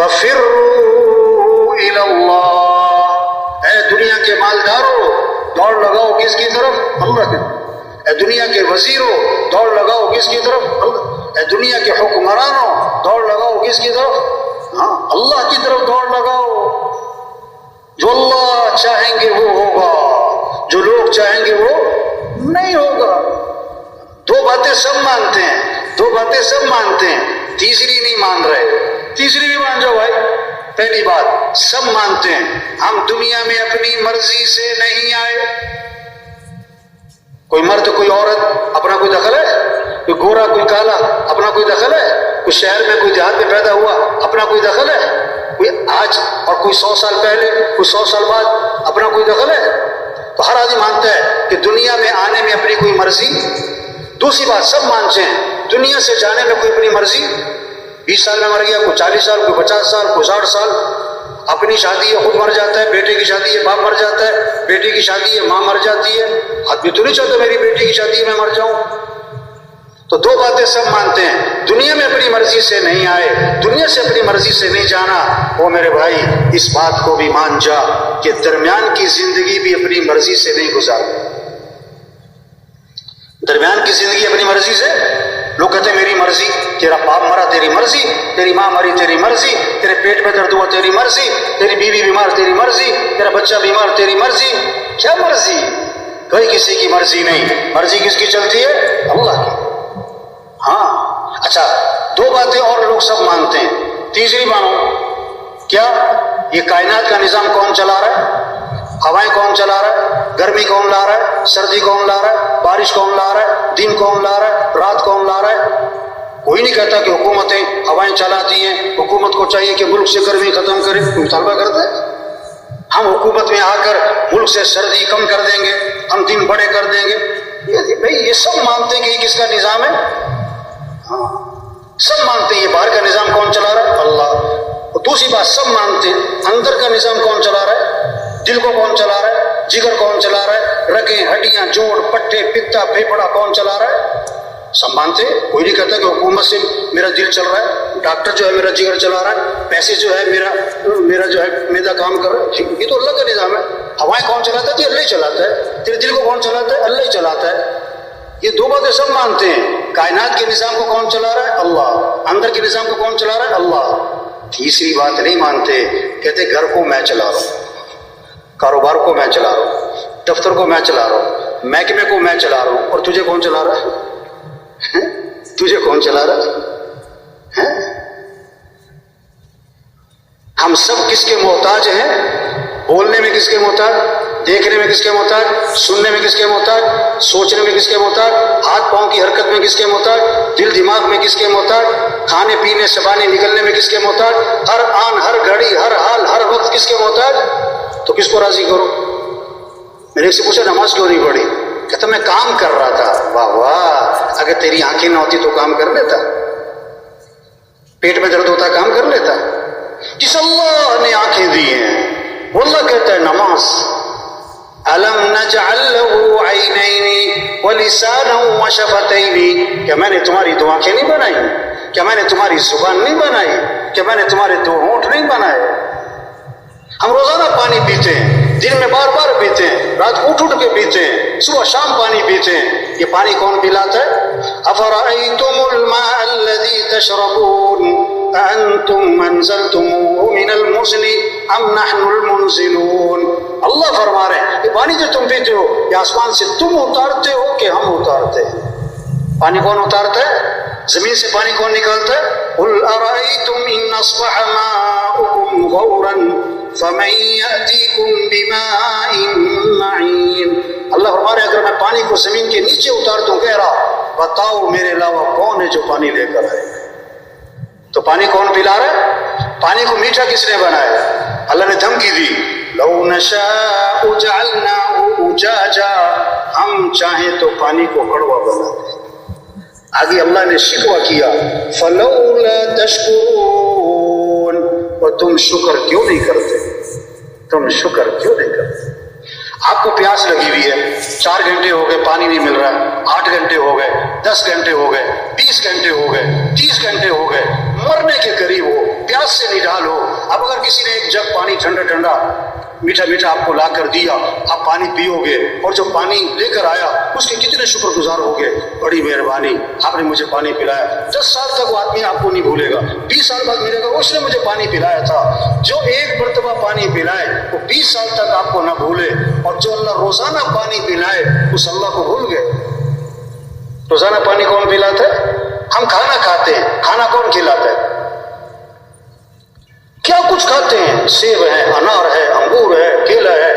فَفِرُّوا إِلَى اللَّهِ، اے دنیا کے مالداروں دوڑ لگاؤ کس کی طرف؟ اللہ کی طرف۔ اے دنیا کے وزیروں دوڑ لگاؤ کس کی طرف؟ اللہ۔ اے دنیا کے حکمرانوں دوڑ لگاؤ کس کی طرف؟ ہاں، اللہ کی طرف دوڑ لگاؤ۔ جو اللہ چاہیں گے وہ ہوگا، جو لوگ چاہیں گے وہ نہیں ہوگا۔ دو باتیں سب مانتے ہیں، دو باتیں سب مانتے ہیں، تیسری نہیں مان رہے۔ تیسری بھی مان جاؤ بھائی۔ پہلی بات سب مانتے ہیں ہم دنیا میں اپنی مرضی سے نہیں آئے۔ کوئی مرد کوئی عورت اپنا کوئی دخل ہے؟ کوئی گورا کوئی کالا اپنا کوئی دخل ہے؟ کوئی شہر میں کوئی دیہات میں پیدا ہوا اپنا کوئی دخل ہے؟ کوئی آج اور کوئی 100 سال پہلے کوئی 100 سال بعد اپنا کوئی دخل ہے؟ تو ہر آدمی مانتا ہے کہ دنیا میں آنے میں اپنی کوئی مرضی۔ دوسری بات سب مانتے ہیں دنیا سے جانے میں کوئی اپنی مرضی۔ 20 سال میں مر گیا، کوئی 40 سال، کوئی 50 سال، کوئی 60 سال۔ اپنی شادی ہے خود مر جاتا ہے، بیٹے کی شادی ہے باپ مر جاتا ہے، بیٹے کی شادی ہے ماں مر جاتی ہے۔ آدمی تو نہیں چاہتا میری بیٹی کی شادی میں مر جاؤں۔ تو دو باتیں سب مانتے ہیں، دنیا میں اپنی مرضی سے نہیں آئے، دنیا سے اپنی مرضی سے نہیں جانا۔ وہ میرے بھائی اس بات کو بھی مان جا کہ درمیان کی زندگی بھی اپنی مرضی سے نہیں گزارتا۔ درمیان کی زندگی اپنی مرضی سے، لوگ کہتے ہیں میری مرضی، تیرا باپ مرا تیری مرضی، تیری ماں مری تیری مرضی، تیرے پیٹ میں درد ہوا تیری مرضی، تیری بیوی بیمار تیری مرضی، تیرا بچہ بیمار تیری مرضی۔ کیا مرضی؟ کوئی کسی کی مرضی نہیں۔ مرضی کس کی چلتی ہے؟ اللہ کی۔ ہاں اچھا، دو باتیں اور لوگ سب مانتے ہیں، تیسری مانو کیا؟ یہ کائنات کا نظام کون چلا رہا ہے؟ ہوائیں کون چلا رہا ہے؟ گرمی کون لا رہا ہے؟ سردی کون لا رہا ہے؟ بارش کون لا رہا ہے؟ دن کون لا رہا ہے؟ رات کون لا رہا ہے؟ کوئی نہیں کہتا کہ حکومتیں ہوائیں چلاتی ہیں، حکومت کو چاہیے کہ ملک سے گرمی ختم کرے۔ کوئی مطالبہ کرتا ہے؟ ہم حکومت میں آ کر ملک سے سردی کم کر دیں گے، ہم دن بڑے کر دیں گے۔ بھائی یہ سب مانتے ہیں کہ یہ کس کا نظام ہے؟ ہاں سب مانتے ہیں یہ باہر کا نظام کون چلا رہا ہے؟ اللہ۔ اور دوسری بات سب مانتے ہیں اندر کا نظام کون چلا رہا ہے؟ دل کو کون چلا رہا ہے؟ جگر کون چلا رہا ہے؟ رگیں ہڈیاں جوڑ پٹھے پتا پھیپڑا کون چلا رہا ہے؟ سب مانتے ہیں۔ کوئی نہیں کہتا کہ حکومت سے میرا دل چل رہا ہے، ڈاکٹر جو ہے میرا جگر چلا رہا ہے، پیسے جو ہے میرا جو ہے میدا کام کر رہا ہے۔ یہ تو اللہ کا نظام ہے۔ ہوائیں کون چلاتا ہے؟ اللہ ہی چلاتا ہے۔ تیرے دل کو کون چلاتا ہے؟ اللہ ہی چلاتا ہے۔ یہ دو باتیں سب مانتے ہیں، کائنات کے نظام کو کون چلا رہا ہے؟ اللہ۔ اندر کے نظام کو کون چلا رہا ہے؟ اللہ۔ تیسری بات نہیں مانتے، کہتے گھر کو میں چلا رہا ہوں، کاروبار کو میں چلا رہا ہوں، دفتر کو میں چلا رہا ہوں، محکمے کو میں چلا رہا ہوں، اور تجھے کون چلا رہا ہے؟ تجھے کون چلا رہا ہے؟ ہم سب کس کے محتاج ہیں؟ بولنے میں کس کے محتاج؟ دیکھنے میں کس کے محتاج؟ سننے میں کس کے محتاج؟ سوچنے میں کس کے محتاج؟ ہاتھ پاؤں کی حرکت میں کس کے محتاج؟ دل دماغ میں کس کے محتاج؟ کھانے پینے زبانیں نکلنے میں کس کے محتاج؟ ہر آن ہر گھڑی ہر حال ہر وقت کس کے محتاج؟ تو کس کو راضی کرو؟ میں نے ایک سے پوچھا نماز کیوں نہیں پڑھی؟ کہتا میں کام کر رہا تھا۔ واہ واہ، اگر تیری آنکھیں نہ ہوتی تو کام کر لیتا، پیٹ میں درد ہوتا کام کر لیتا۔ جس اللہ نے آنکھیں دی ہیں وہ اللہ کہتا ہے نماز۔ أَلَمْ نَجْعَلْ لَهُ عَيْنَيْنِ وَلِسَانًا وَشَفَتَيْنِ، کیا میں نے تمہاری دو آنکھیں نہیں بنائی؟ کیا میں نے تمہاری زبان نہیں بنائی؟ کیا میں نے تمہارے دو ہونٹ نہیں بنائے؟ ہم روزانہ پانی پیتے ہیں، دن میں بار بار پیتے ہیں، رات اٹھ اٹھ کے پیتے ہیں، صبح شام پانی پیتے ہیں۔ یہ پانی کون پلاتا ہے؟ أَفَرَأَيْتُمُ الْمَاءَ الَّذِي تَشْرَبُونَ أَأَنْتُمْ أَنزَلْتُمُوهُ مِنَ الْمُزْنِ أَمْ نَحْنُ الْمُنزِلُونَ۔ اللہ فرما رہے ہیں یہ پانی جو تم پیتے ہو یہ آسمان سے تم اتارتے ہو کہ ہم اتارتے ہیں؟ پانی کون اتارتا ہے؟ زمین سے پانی کون نکالتا ہے؟ قُلْ أَرَأَيْتُمْ إِنْ أَصْبَحَ مَاؤُكُمْ غَوْرًا فَمَنْ يَأْتِيكُمْ بِمَاءٍ مَعِينٍ۔ اللہ فرما رہے ہیں اگر میں پانی کو زمین کے نیچے اتار دوں گہرا، بتاؤ میرے علاوہ کون ہے جو پانی لے کر آئے؟ تو پانی کون پلا رہا ہے؟ پانی کو میٹھا کس نے بنایا؟ اللہ نے دھمکی دی لَوْ نَشَاءُ جَعَلْنَاهُ أُجَاجًا، ہم چاہیں تو پانی کو کڑوا بنا دیں۔ آگے اللہ نے شکوہ کیا فَلَوْلَا تَشْكُرُونَ، اور تم شکر کیوں نہیں کرتے؟ تم شکر کیوں نہیں کرتے؟ آپ کو پیاس لگی ہوئی ہے، 4 گھنٹے ہو گئے پانی نہیں مل رہا، 8 گھنٹے ہو گئے، 10 گھنٹے ہو گئے، 20 گھنٹے ہو گئے، 30 گھنٹے ہو گئے، مرنے کے قریب ہو، پیاس سے نڈال ہو. اب اگر کسی نے ایک جگ پانی ٹھنڈا ٹھنڈا میٹھا میٹھا آپ کو لا کر دیا، آپ پانی پیو گے، اور جو پانی لے کر آیا اس کے کتنے شکر گزار ہوگے، بڑی مہربانی آپ نے مجھے پانی پلایا. 10 سال تک وہ آدمی آپ کو نہیں بھولے گا، 20 سال بعد ملے گا اس نے مجھے پانی پلایا تھا. جو ایک مرتبہ پانی پلائے وہ 20 سال تک آپ کو نہ بھولے، اور جو اللہ روزانہ پانی پلائے اس اللہ کو بھول گئے. روزانہ پانی کون پلاتا ہے؟ ہم کھانا کھاتے ہیں، کھانا کون کھلاتا ہے؟ کیا کچھ کھاتے ہیں، سیب ہے، انار ہے، انگور ہے، کیلا ہے،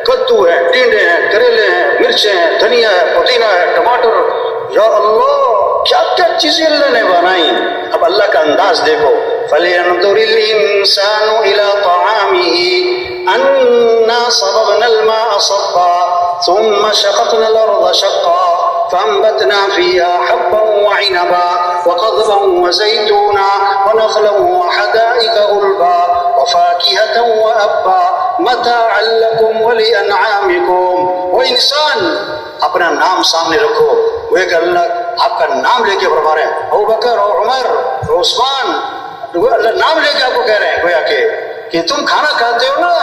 کدو ہے، ٹینڈے ہیں، کریلے ہیں، مرچیں ہیں، دھنیا ہے، پودینہ ہے، ٹماٹر. یا اللہ کیا کیا چیزیں اللہ نے بنائی. اب اللہ کا انداز دیکھو. فَلْيَنْظُرِ الْإِنسَانُ إِلَىٰ طَعَامِهِ أَنَّا صَبَبْنَا الْمَاءَ صَبًّا ثُمَّ شَقَقْنَا الْأَرْضَ شَقًّا فَأَنبَتْنَا فِيهَا حَبًّا وَعِنَبًا وَقَضْبًا وَزَيْتُونًا وَنَخْلًا وَحَدَائِقَ غُلْبًا وَفَاكِهَةً وَأَبًّا مَتَاعًا لَكُمْ وَلِأَنْعَامِكُمْ. وہ انسان اپنا نام سامنے رکھو. وہ ایک اللہ آپ کا نام لے کے فرما رہے ہیں، ابو بکر اور عمر اور عثمان، اللہ نام لے کے آپ کو کہہ رہے ہیں گویا کہ تم کھانا کھاتے ہو نا،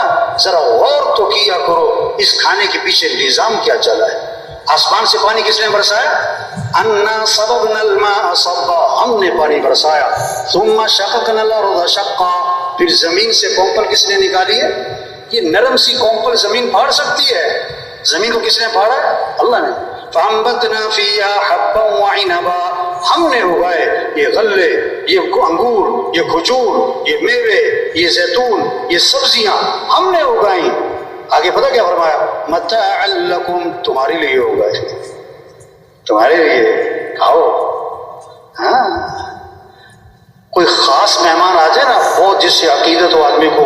ذرا غور تو کیا کرو اس کھانے کے پیچھے نظام کیا چلا ہے. آسمان سے پانی کس نے برسایا؟ انا صببنا الماء صبا، ہم نے پانی برسایا. ثم شققنا الارض شقا، پھر زمین سے کونپل کس نے نکالی ہے؟ یہ نرم سی کونپل زمین پھاڑ سکتی ہے؟ زمین کو کس نے پھاڑا؟ اللہ نے. فانبتنا فیہا حبا وعنبا، ہم نے اگائے یہ غلے، یہ انگور، یہ کھجور، یہ میوے، یہ زیتون، یہ سبزیاں ہم نے اگائیں. آگے پتہ کیا فرمایا؟ متاعا لکم، تمہارے لیے اگائے، تمہارے لیے کھاؤ. ہاں کوئی خاص مہمان آ جائے نا، بہت جس سے عقیدت ہو آدمی کو،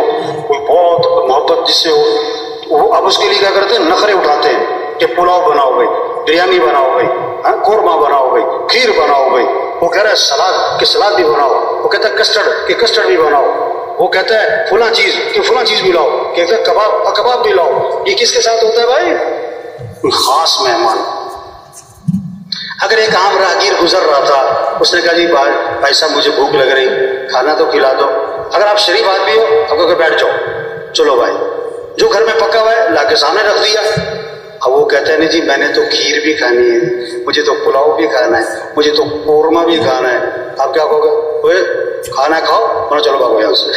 کوئی بہت محبت جس سے ہو، وہ اب اس کے لیے کیا کرتے ہیں؟ نخرے اٹھاتے ہیں کہ پلاؤ بناؤ بھائی، بریانی بناؤ بھائی، قورمہ بناؤ بھائی، کھیر بناؤ بھائی. وہ کہہ رہا ہے سلاد کہ سلاد بھی بناؤ، وہ کہتا ہے کسٹرڈ کہ کسٹرڈ بھی بناؤ، وہ کہتا ہے فلاں چیز کہ فلاں چیز بھی لاؤ، کہتا ہے کباب بھی لاؤ. یہ کس کے ساتھ ہوتا ہے بھائی؟ کوئی خاص مہمان. اگر ایک عام راہگیر گزر رہا تھا، اس نے کہا جی بھائی صاحب مجھے بھوک لگ رہی، کھانا تو کھلا دو. اگر آپ شریف آدمی ہو آپ کو کہ بیٹھ جاؤ، چلو بھائی جو گھر میں پکا ہوا ہے لا کے سامنے رکھ دیا. اب وہ کہتا ہے نہیں جی میں نے تو کھیر بھی کھانی ہے، مجھے تو پلاؤ بھی کھانا ہے، مجھے تو قورمہ بھی کھانا ہے. آپ کیا کہو گے؟ کھانا کھاؤ ورنہ چلو بھاگو یہاں سے.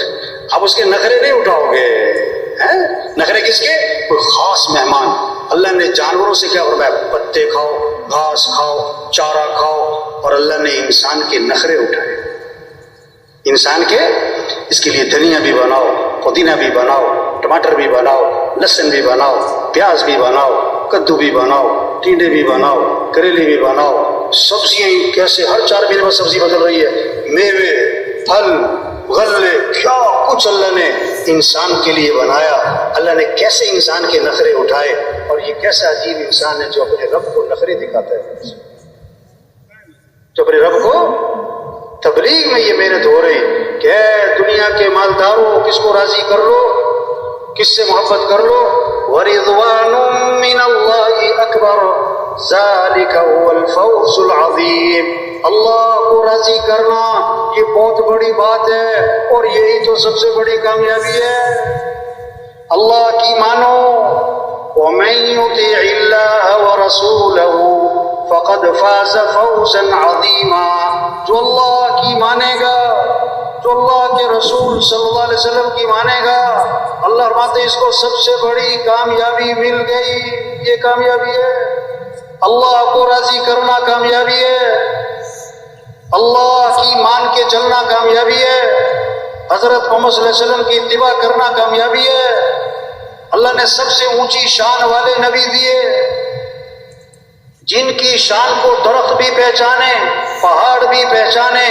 آپ اس کے نخرے نہیں اٹھاؤ گے. نخرے کس کے؟ کوئی خاص مہمان. اللہ نے جانوروں سے کیا فرمایا؟ پتے کھاؤ، گھاس کھاؤ، چارہ کھاؤ. اور اللہ نے انسان کے نخرے اٹھائے. انسان کے اس کے لیے دھنیا بھی بناؤ، پودینہ بھی بناؤ، ٹماٹر بھی بناؤ، لہسن بھی بناؤ، پیاز بھی بناؤ، کدو بھی بناؤ، ٹینڈے بھی بناؤ، کریلے بھی بناؤ. سبزیاں کیسے ہر 4 مہینے میں سبزی بدل رہی ہے. میوے، پھل، غلے، کیا کچھ اللہ نے انسان کے لیے بنایا. اللہ نے کیسے انسان کے نخرے اٹھائے. اور یہ کیسا عجیب انسان ہے جو اپنے رب کو نخرے دکھاتا ہے، جو اپنے رب کو. تبلیغ میں یہ محنت ہو رہی کہ اے دنیا کے مالداروں، کس کو راضی کر لو، کس سے محبت کر لو. وَرِضْوَانٌ مِّنَ اللَّهِ أَكْبَرُ ذَلِكَ هُوَ الْفَوْزُ الْعَظِيمُ. اللہ کو راضی کرنا یہ بہت بڑی بات ہے، اور یہی تو سب سے بڑی کامیابی ہے. اللہ کی مانو. وَمَن يُطِعِ اللَّهَ وَرَسُولَهُ فَقَدْ فَازَ فَوْزًا عَظِيمًا. جو اللہ کی مانے گا، جو اللہ کے رسول صلی اللہ علیہ وسلم کی مانے گا، اللہ فرماتے اس کو سب سے بڑی کامیابی مل گئی. یہ کامیابی ہے. اللہ کو راضی کرنا کامیابی ہے. اللہ کی مان کے چلنا کامیابی ہے. حضرت محمد صلی اللہ علیہ وسلم کی اتباع کرنا کامیابی ہے. اللہ نے سب سے اونچی شان والے نبی دیے، جن کی شان کو درخت بھی پہچانے، پہاڑ بھی پہچانے.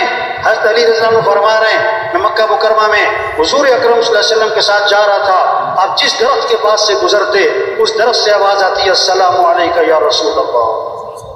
حضرت علی رضی اللہ عنہ فرما رہے ہیں میں مکہ مکرمہ میں حضور اکرم صلی اللہ علیہ وسلم کے ساتھ جا رہا تھا. آپ جس درخت کے پاس سے گزرتے اس درخت سے آواز آتی ہے السلام علیکہ یا رسول اللہ.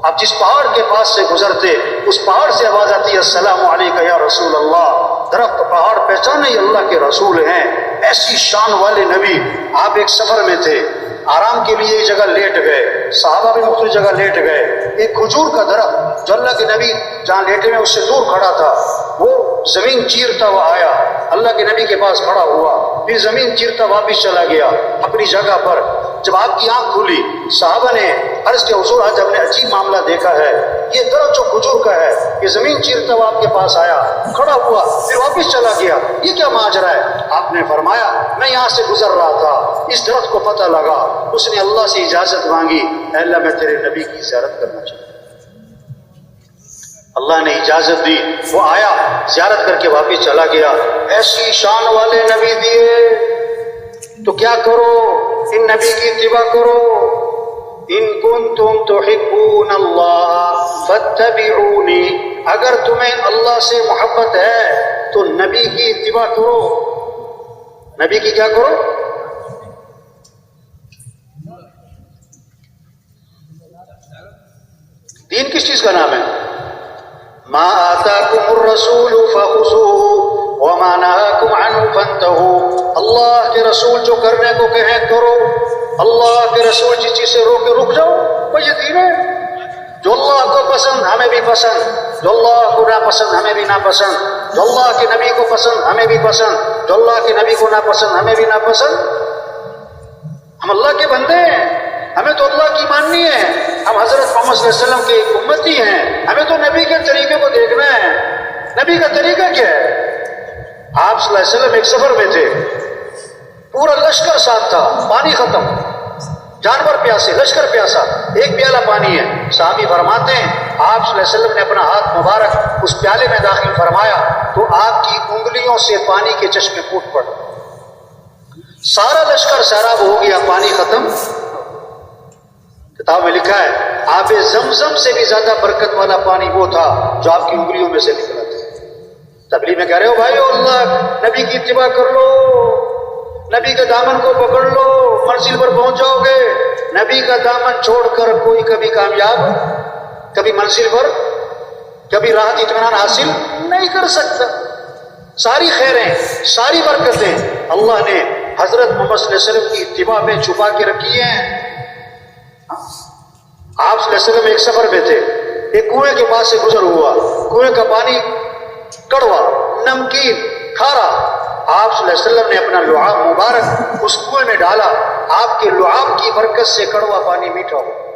آپ جس پہاڑ کے پاس سے گزرتے اس پہاڑ سے آواز آتی ہے السلام علیکہ یا رسول اللہ. درخت پہاڑ پہچانے ہی اللہ کے رسول ہیں. ایسی شان والے نبی. آپ ایک سفر میں تھے، آرام کے لیے ایک جگہ لیٹ گئے، صحابہ بھی مختلف جگہ لیٹ گئے. ایک کھجور کا درخت جو اللہ کے نبی جہاں لیٹے میں اس سے دور کھڑا تھا، وہ زمین چیرتا ہوا آیا، اللہ کے نبی کے پاس کھڑا ہوا، پھر زمین چیرتا واپس چلا گیا اپنی جگہ پر۔ جب آپ کی آنکھ کھلی، صحابہ نے عرض کیا حضور آج ہم نے عجیب معاملہ دیکھا ہے، یہ درخت جو کھجور کا ہے یہ زمین چیرتا ہوا آپ کے پاس آیا، کھڑا ہوا، پھر واپس چلا گیا، یہ کیا ماجرا ہے؟ آپ نے فرمایا میں یہاں سے گزر رہا تھا، اس درخت کو پتہ لگا، اس نے اللہ سے اجازت مانگی، اے اللہ میں تیرے نبی کی زیارت کرنا چاہتا ہوں۔ اللہ نے اجازت دی، وہ آیا، زیارت کر کے واپس چلا گیا۔ ایسی شان والے نبی دیے تو کیا کرو، ان نبی کی اتباع کرو۔ ان کنتم تحبون اللہ فاتبعونی، اگر تمہیں اللہ سے محبت ہے تو نبی کی اتباع کرو۔ نبی کی کیا کرو؟ دین کس چیز کا نام ہے؟ ما آتاکم الرسول فخذوه وما نهاکم عنه فانتهوا، اللہ کے رسول جو کرنے کو کہیں کرو، اللہ کے رسول جس چیز سے روکے رک جاؤ، وہ یہ دین ہے۔ جو اللہ کو پسند ہمیں بھی پسند، جو اللہ کو ناپسند ہمیں بھی ناپسند، جو اللہ کے نبی کو پسند ہمیں بھی پسند، جو اللہ کے نبی کو ناپسند ہمیں بھی ناپسند۔ ہم اللہ کے بندے ہیں، ہمیں تو اللہ کی ماننی ہے، ہم حضرت محمد صلی اللہ علیہ وسلم کے امتی ہیں، ہمیں تو نبی کے طریقے کو دیکھنا ہے۔ نبی کا طریقہ کیا ہے؟ آپ صلی اللہ علیہ وسلم ایک سفر میں تھے، پورا لشکر ساتھ تھا، پانی ختم، جانور پیاسے، لشکر پیاسا، ایک پیالہ پانی ہے۔ صحابی فرماتے ہیں آپ صلی اللہ علیہ وسلم نے اپنا ہاتھ مبارک اس پیالے میں داخل فرمایا تو آپ کی انگلیوں سے پانی کے چشمے پھوٹ پڑے، سارا لشکر سیراب ہو گیا، پانی ختم۔ کتاب میں لکھا ہے آب زمزم سے بھی زیادہ برکت والا پانی وہ تھا جو آپ کی انگلیوں میں سے نکلا تھا۔ تبلیغ میں کہہ رہے ہو بھائیو، اللہ نبی کی اتباع کر لو، نبی کے دامن کو پکڑ لو، منزل پر پہنچ جاؤ گے۔ نبی کا دامن چھوڑ کر کوئی کبھی کامیاب، کبھی منزل پر، کبھی راحت اطمینان حاصل نہیں کر سکتا۔ ساری خیریں، ساری برکتیں اللہ نے حضرت محمد صلی اللہ علیہ وسلم کی اتباع میں چھپا کے رکھی ہیں۔ آپ صلی اللہ علیہ وسلم ایک سفر میں تھے، ایک کنویں کے پاس سے گزر ہوا، کنویں کا پانی کڑوا، نمکین، کھارا۔ آپ صلی اللہ علیہ وسلم نے اپنا لعاب مبارک اس کنویں میں ڈالا، آپ کے لعاب کی برکت سے کڑوا پانی میٹھا ہو۔